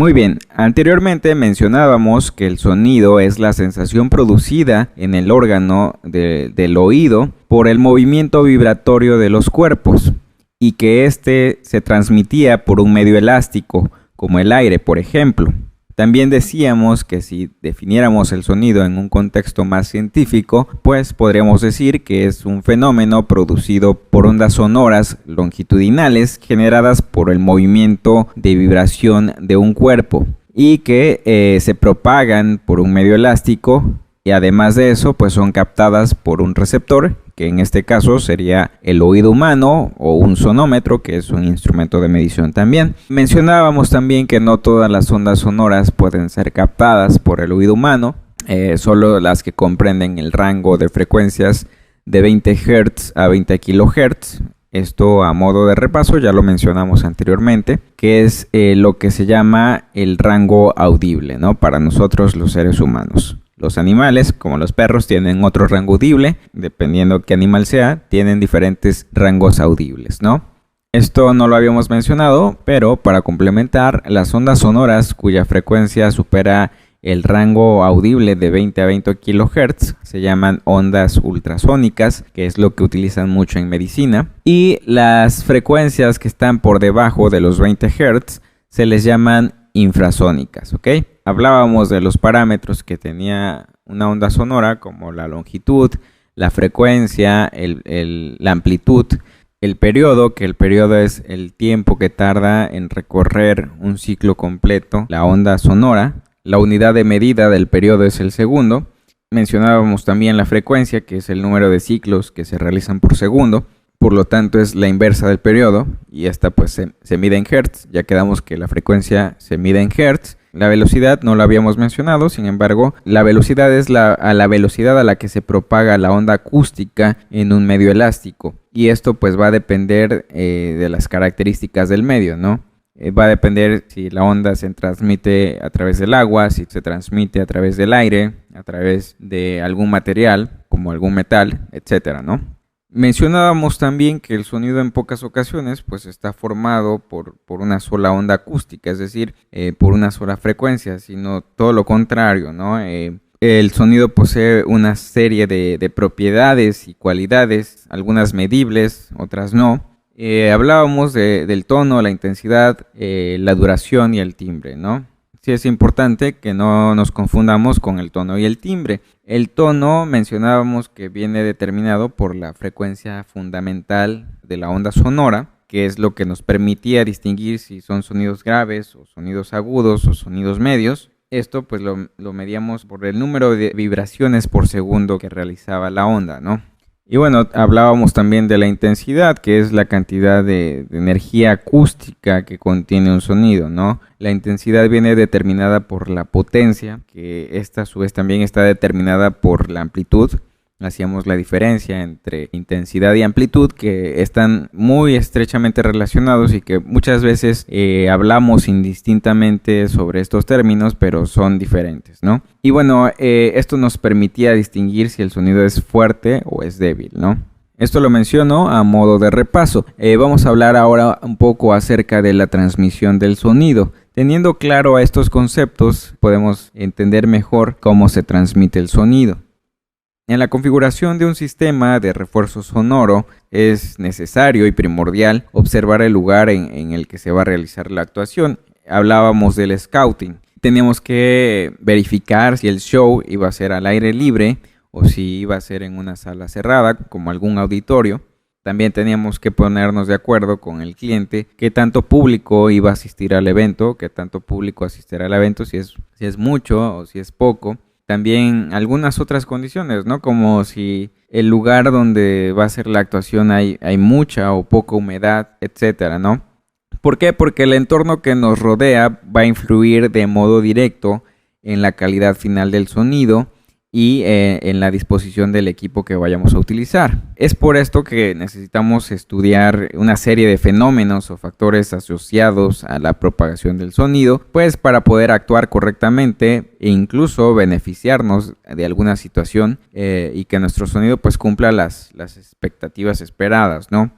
Muy bien, anteriormente mencionábamos que el sonido es la sensación producida en el órgano del oído por el movimiento vibratorio de los cuerpos y que éste se transmitía por un medio elástico, como el aire, por ejemplo. También decíamos que si definiéramos el sonido en un contexto más científico, pues podríamos decir que es un fenómeno producido por ondas sonoras longitudinales generadas por el movimiento de vibración de un cuerpo y que se propagan por un medio elástico y además de eso pues son captadas por un receptor, que en este caso sería el oído humano o un sonómetro, que es un instrumento de medición también. Mencionábamos también que no todas las ondas sonoras pueden ser captadas por el oído humano, solo las que comprenden el rango de frecuencias de 20 Hz a 20 kHz. Esto a modo de repaso, ya lo mencionamos anteriormente, que es lo que se llama el rango audible, ¿no? Para nosotros los seres humanos. Los animales, como los perros, tienen otro rango audible, dependiendo qué animal sea, tienen diferentes rangos audibles, ¿no? Esto no lo habíamos mencionado, pero para complementar, las ondas sonoras cuya frecuencia supera el rango audible de 20 a 20 kHz se llaman ondas ultrasónicas, que es lo que utilizan mucho en medicina, y las frecuencias que están por debajo de los 20 Hz se les llaman infrasónicas, ¿ok? Hablábamos de los parámetros que tenía una onda sonora, como la longitud, la frecuencia, la amplitud, el periodo, que el periodo es el tiempo que tarda en recorrer un ciclo completo la onda sonora. La unidad de medida del periodo es el segundo. Mencionábamos también la frecuencia, que es el número de ciclos que se realizan por segundo. Por lo tanto es la inversa del periodo y esta pues se mide en Hertz. Ya quedamos que la frecuencia se mide en Hertz. La velocidad no la habíamos mencionado, sin embargo, la velocidad es la velocidad a la que se propaga la onda acústica en un medio elástico. Y esto pues va a depender de las características del medio, ¿no? Va a depender si la onda se transmite a través del agua, si se transmite a través del aire, a través de algún material, como algún metal, etcétera, ¿no? Mencionábamos también que el sonido en pocas ocasiones pues está formado por una sola onda acústica, es decir, por una sola frecuencia, sino todo lo contrario, ¿no? El sonido posee una serie de propiedades y cualidades, algunas medibles, otras no. Hablábamos del tono, la intensidad, la duración y el timbre, ¿no? Sí es importante que no nos confundamos con el tono y el timbre. El tono mencionábamos que viene determinado por la frecuencia fundamental de la onda sonora, que es lo que nos permitía distinguir si son sonidos graves o sonidos agudos o sonidos medios. Esto pues lo medíamos por el número de vibraciones por segundo que realizaba la onda, ¿no? Y bueno, hablábamos también de la intensidad, que es la cantidad de energía acústica que contiene un sonido, ¿no? La intensidad viene determinada por la potencia, que esta a su vez también está determinada por la amplitud. Hacíamos la diferencia entre intensidad y amplitud, que están muy estrechamente relacionados y que muchas veces hablamos indistintamente sobre estos términos, pero son diferentes, ¿no? Y bueno, esto nos permitía distinguir si el sonido es fuerte o es débil, ¿no? Esto lo menciono a modo de repaso. Vamos a hablar ahora un poco acerca de la transmisión del sonido. Teniendo claro estos conceptos, podemos entender mejor cómo se transmite el sonido. En la configuración de un sistema de refuerzo sonoro es necesario y primordial observar el lugar en el que se va a realizar la actuación. Hablábamos del scouting. Teníamos que verificar si el show iba a ser al aire libre o si iba a ser en una sala cerrada, como algún auditorio. También teníamos que ponernos de acuerdo con el cliente qué tanto público iba a asistir al evento, qué tanto público asistirá al evento, si es mucho o si es poco. También algunas otras condiciones, ¿no? Como si el lugar donde va a ser la actuación hay mucha o poca humedad, etcétera, ¿no? ¿Por qué? Porque el entorno que nos rodea va a influir de modo directo en la calidad final del sonido y en la disposición del equipo que vayamos a utilizar. Es por esto que necesitamos estudiar una serie de fenómenos o factores asociados a la propagación del sonido, pues para poder actuar correctamente e incluso beneficiarnos de alguna situación y que nuestro sonido pues cumpla las expectativas esperadas, ¿no?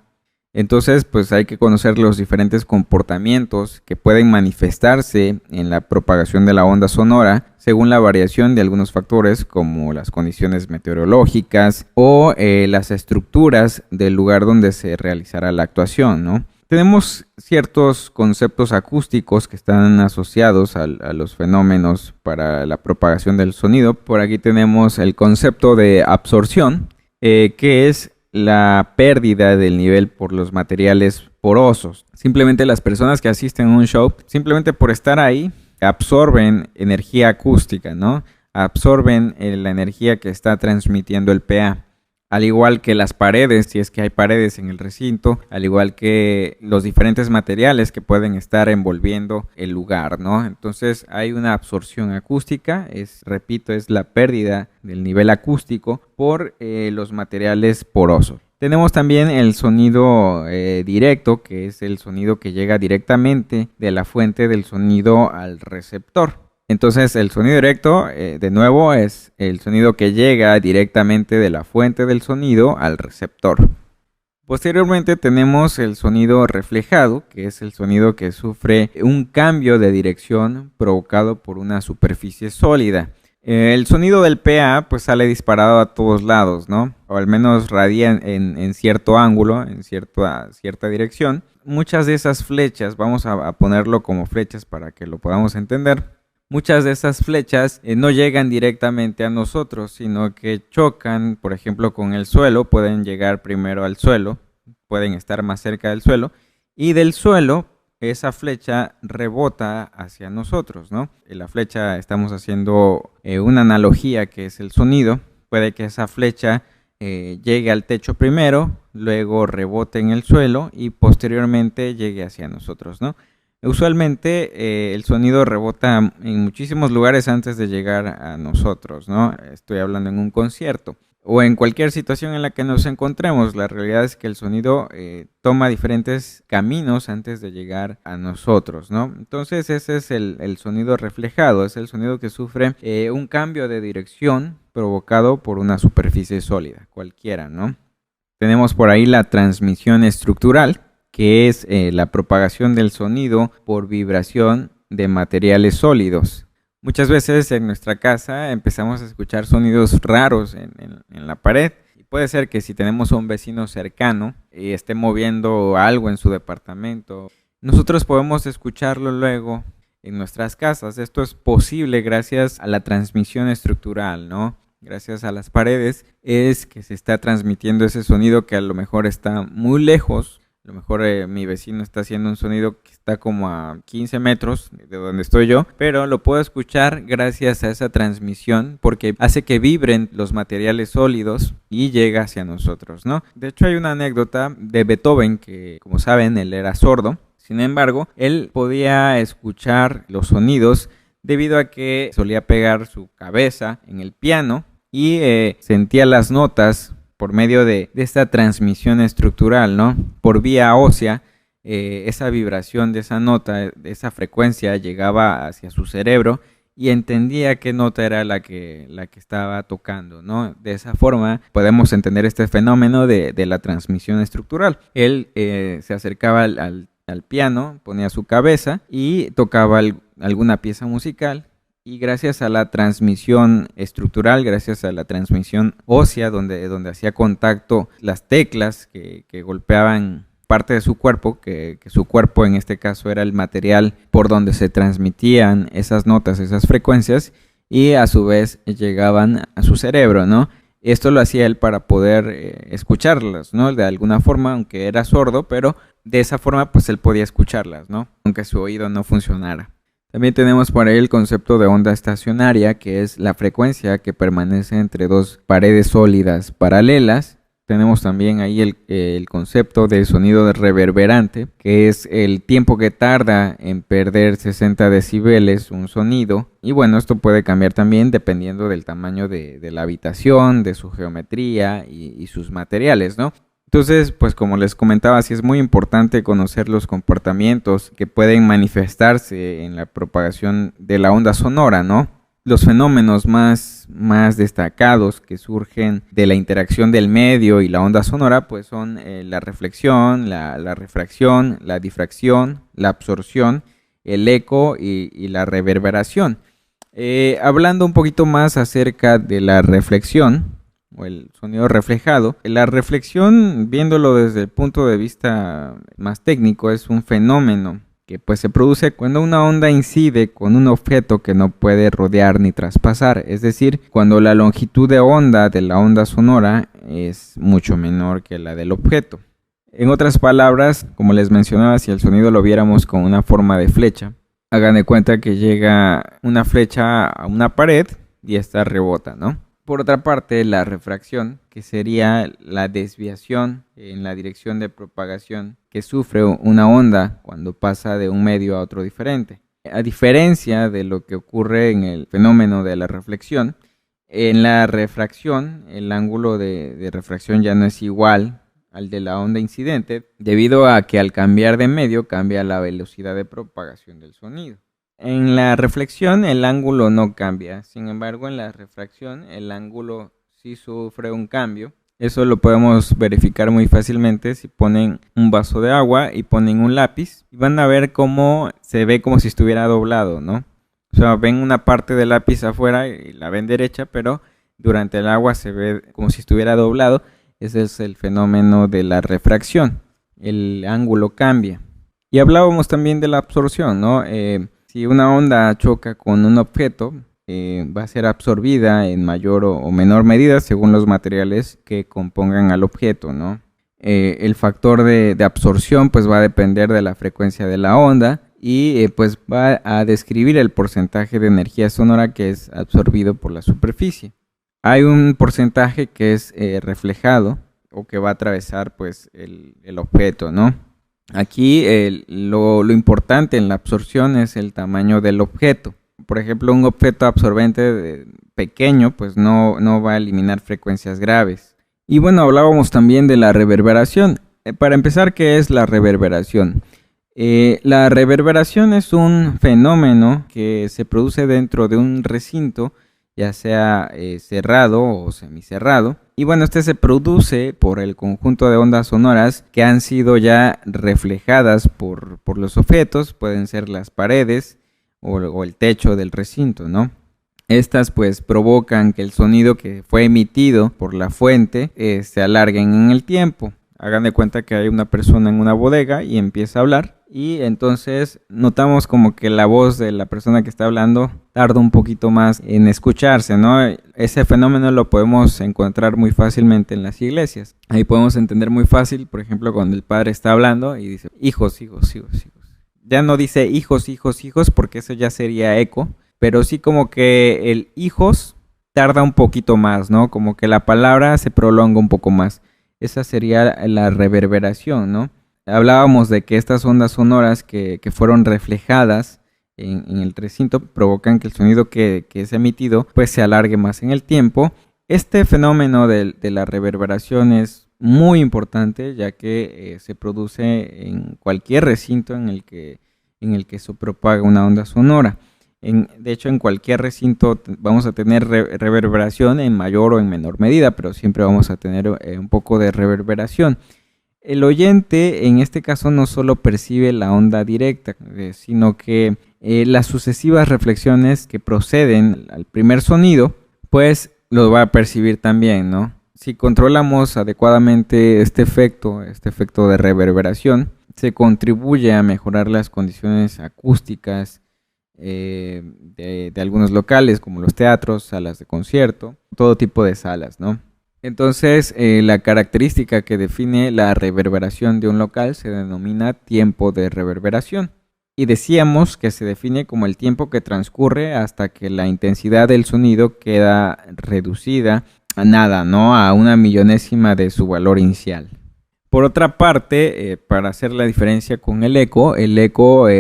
Entonces, pues hay que conocer los diferentes comportamientos que pueden manifestarse en la propagación de la onda sonora según la variación de algunos factores como las condiciones meteorológicas o las estructuras del lugar donde se realizará la actuación, ¿no? Tenemos ciertos conceptos acústicos que están asociados a los fenómenos para la propagación del sonido. Por aquí tenemos el concepto de absorción, que es la pérdida del nivel por los materiales porosos. Simplemente las personas que asisten a un show, simplemente por estar ahí, absorben energía acústica, ¿no? Absorben la energía que está transmitiendo el PA. Al igual que las paredes, si es que hay paredes en el recinto, al igual que los diferentes materiales que pueden estar envolviendo el lugar, ¿no? Entonces hay una absorción acústica, repito, es la pérdida del nivel acústico por los materiales porosos. Tenemos también el sonido directo, que es el sonido que llega directamente de la fuente del sonido al receptor. Entonces el sonido directo, de nuevo, es el sonido que llega directamente de la fuente del sonido al receptor. Posteriormente tenemos el sonido reflejado, que es el sonido que sufre un cambio de dirección provocado por una superficie sólida. El sonido del PA pues sale disparado a todos lados, ¿no? O al menos radia en cierto ángulo, en cierta dirección. Muchas de esas flechas, vamos a ponerlo como flechas para que lo podamos entender. Muchas de esas flechas no llegan directamente a nosotros, sino que chocan, por ejemplo, con el suelo. Pueden llegar primero al suelo, pueden estar más cerca del suelo, y del suelo esa flecha rebota hacia nosotros, ¿no? La flecha, estamos haciendo una analogía que es el sonido. Puede que esa flecha llegue al techo primero, luego rebote en el suelo y posteriormente llegue hacia nosotros, ¿no? Usualmente el sonido rebota en muchísimos lugares antes de llegar a nosotros, ¿no? Estoy hablando en un concierto o en cualquier situación en la que nos encontremos. La realidad es que el sonido toma diferentes caminos antes de llegar a nosotros, ¿no? Entonces ese es el sonido reflejado, es el sonido que sufre un cambio de dirección provocado por una superficie sólida, cualquiera, ¿no? Tenemos por ahí la transmisión estructural, que es la propagación del sonido por vibración de materiales sólidos. Muchas veces en nuestra casa empezamos a escuchar sonidos raros en la pared. Y puede ser que si tenemos a un vecino cercano y esté moviendo algo en su departamento, nosotros podemos escucharlo luego en nuestras casas. Esto es posible gracias a la transmisión estructural, ¿no? Gracias a las paredes es que se está transmitiendo ese sonido que a lo mejor está muy lejos. A lo mejor mi vecino está haciendo un sonido que está como a 15 metros de donde estoy yo, pero lo puedo escuchar gracias a esa transmisión porque hace que vibren los materiales sólidos y llega hacia nosotros, ¿no? De hecho, hay una anécdota de Beethoven que, como saben, él era sordo. Sin embargo, él podía escuchar los sonidos debido a que solía pegar su cabeza en el piano y sentía las notas por medio de esta transmisión estructural, ¿no? Por vía ósea, esa vibración de esa nota, de esa frecuencia llegaba hacia su cerebro y entendía qué nota era la que estaba tocando, ¿no? De esa forma podemos entender este fenómeno de la transmisión estructural. Él se acercaba al piano, ponía su cabeza y tocaba alguna pieza musical. Y gracias a la transmisión estructural, gracias a la transmisión ósea, donde hacía contacto las teclas que golpeaban parte de su cuerpo, que su cuerpo en este caso era el material por donde se transmitían esas notas, esas frecuencias, y a su vez llegaban a su cerebro, ¿no? Esto lo hacía él para poder escucharlas, ¿no? De alguna forma, aunque era sordo, pero de esa forma pues él podía escucharlas, ¿no? Aunque su oído no funcionara. También tenemos por ahí el concepto de onda estacionaria, que es la frecuencia que permanece entre dos paredes sólidas paralelas. Tenemos también ahí el concepto de sonido reverberante, que es el tiempo que tarda en perder 60 decibeles un sonido. Y bueno, esto puede cambiar también dependiendo del tamaño de la habitación, de su geometría y sus materiales, ¿no? Entonces, pues como les comentaba, sí es muy importante conocer los comportamientos que pueden manifestarse en la propagación de la onda sonora, ¿no? Los fenómenos más destacados que surgen de la interacción del medio y la onda sonora pues son la reflexión, la refracción, la difracción, la absorción, el eco y la reverberación. Hablando un poquito más acerca de la reflexión o el sonido reflejado, la reflexión, viéndolo desde el punto de vista más técnico, es un fenómeno que pues se produce cuando una onda incide con un objeto que no puede rodear ni traspasar, es decir, cuando la longitud de onda de la onda sonora es mucho menor que la del objeto. En otras palabras, como les mencionaba, si el sonido lo viéramos con una forma de flecha, hagan de cuenta que llega una flecha a una pared y esta rebota, ¿no? Por otra parte, la refracción, que sería la desviación en la dirección de propagación que sufre una onda cuando pasa de un medio a otro diferente. A diferencia de lo que ocurre en el fenómeno de la reflexión, en la refracción el ángulo de refracción ya no es igual al de la onda incidente, debido a que al cambiar de medio cambia la velocidad de propagación del sonido. En la reflexión el ángulo no cambia, sin embargo en la refracción el ángulo sí sufre un cambio. Eso lo podemos verificar muy fácilmente si ponen un vaso de agua y ponen un lápiz y van a ver cómo se ve como si estuviera doblado, ¿no? O sea, ven una parte del lápiz afuera y la ven derecha, pero durante el agua se ve como si estuviera doblado. Ese es el fenómeno de la refracción, el ángulo cambia. Y hablábamos también de la absorción, ¿no? Si una onda choca con un objeto, va a ser absorbida en mayor o menor medida según los materiales que compongan al objeto, ¿no? El factor de absorción pues va a depender de la frecuencia de la onda y pues va a describir el porcentaje de energía sonora que es absorbido por la superficie. Hay un porcentaje que es reflejado o que va a atravesar pues el objeto, ¿no? Aquí lo importante en la absorción es el tamaño del objeto. Por ejemplo, un objeto absorbente pequeño pues no va a eliminar frecuencias graves. Y bueno, hablábamos también de la reverberación. Para empezar, ¿qué es la reverberación? La reverberación es un fenómeno que se produce dentro de un recinto, ya sea cerrado o semicerrado. Y bueno, este se produce por el conjunto de ondas sonoras que han sido ya reflejadas por los objetos, pueden ser las paredes o el techo del recinto, ¿no? Estas pues provocan que el sonido que fue emitido por la fuente se alarguen en el tiempo. Hagan de cuenta que hay una persona en una bodega y empieza a hablar y entonces notamos como que la voz de la persona que está hablando tarda un poquito más en escucharse, ¿no? Ese fenómeno lo podemos encontrar muy fácilmente en las iglesias. Ahí podemos entender muy fácil, por ejemplo, cuando el padre está hablando y dice hijos, hijos, hijos, hijos. Ya no dice hijos, hijos, hijos porque eso ya sería eco, pero sí como que el hijos tarda un poquito más, ¿no? Como que la palabra se prolonga un poco más. Esa sería la reverberación, ¿no? Hablábamos de que estas ondas sonoras que fueron reflejadas en el recinto provocan que el sonido que es emitido pues se alargue más en el tiempo. Este fenómeno de la reverberación es muy importante ya que se produce en cualquier recinto en el que se propaga una onda sonora. De hecho, en cualquier recinto vamos a tener reverberación en mayor o en menor medida, pero siempre vamos a tener un poco de reverberación. El oyente en este caso no solo percibe la onda directa, sino que las sucesivas reflexiones que proceden al primer sonido, pues lo va a percibir también, ¿no? Si controlamos adecuadamente este efecto de reverberación, se contribuye a mejorar las condiciones acústicas de algunos locales como los teatros, salas de concierto, todo tipo de salas, ¿no? Entonces, la característica que define la reverberación de un local se denomina tiempo de reverberación. Y decíamos que se define como el tiempo que transcurre hasta que la intensidad del sonido queda reducida a nada, ¿no? A una millonésima de su valor inicial. Por otra parte, para hacer la diferencia con el eco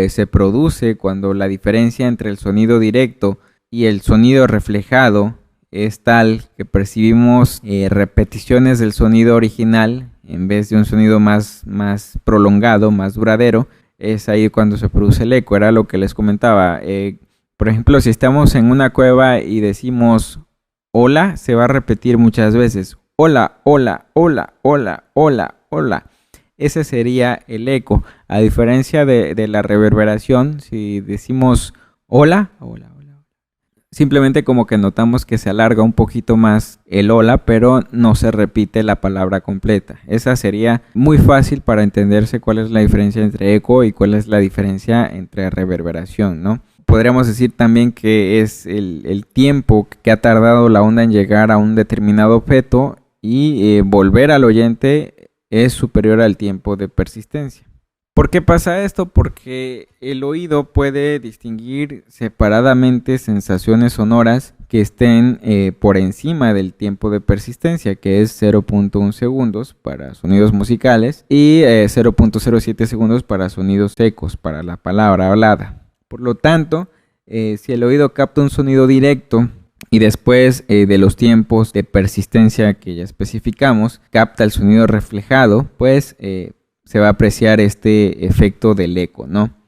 se produce cuando la diferencia entre el sonido directo y el sonido reflejado es tal que percibimos repeticiones del sonido original en vez de un sonido más prolongado, más duradero. Es ahí cuando se produce el eco, era lo que les comentaba. Por ejemplo, si estamos en una cueva y decimos hola, se va a repetir muchas veces. Hola, hola, hola, hola, hola, hola. Ese sería el eco. A diferencia de la reverberación, si decimos hola, hola, hola, simplemente como que notamos que se alarga un poquito más el hola, pero no se repite la palabra completa. Esa sería muy fácil para entenderse cuál es la diferencia entre eco y cuál es la diferencia entre reverberación, ¿no? Podríamos decir también que es el tiempo que ha tardado la onda en llegar a un determinado objeto y volver al oyente es superior al tiempo de persistencia. ¿Por qué pasa esto? Porque el oído puede distinguir separadamente sensaciones sonoras que estén por encima del tiempo de persistencia, que es 0.1 segundos para sonidos musicales y 0.07 segundos para sonidos secos, para la palabra hablada. Por lo tanto, si el oído capta un sonido directo y después de los tiempos de persistencia que ya especificamos, capta el sonido reflejado, pues se va a apreciar este efecto del eco, ¿no?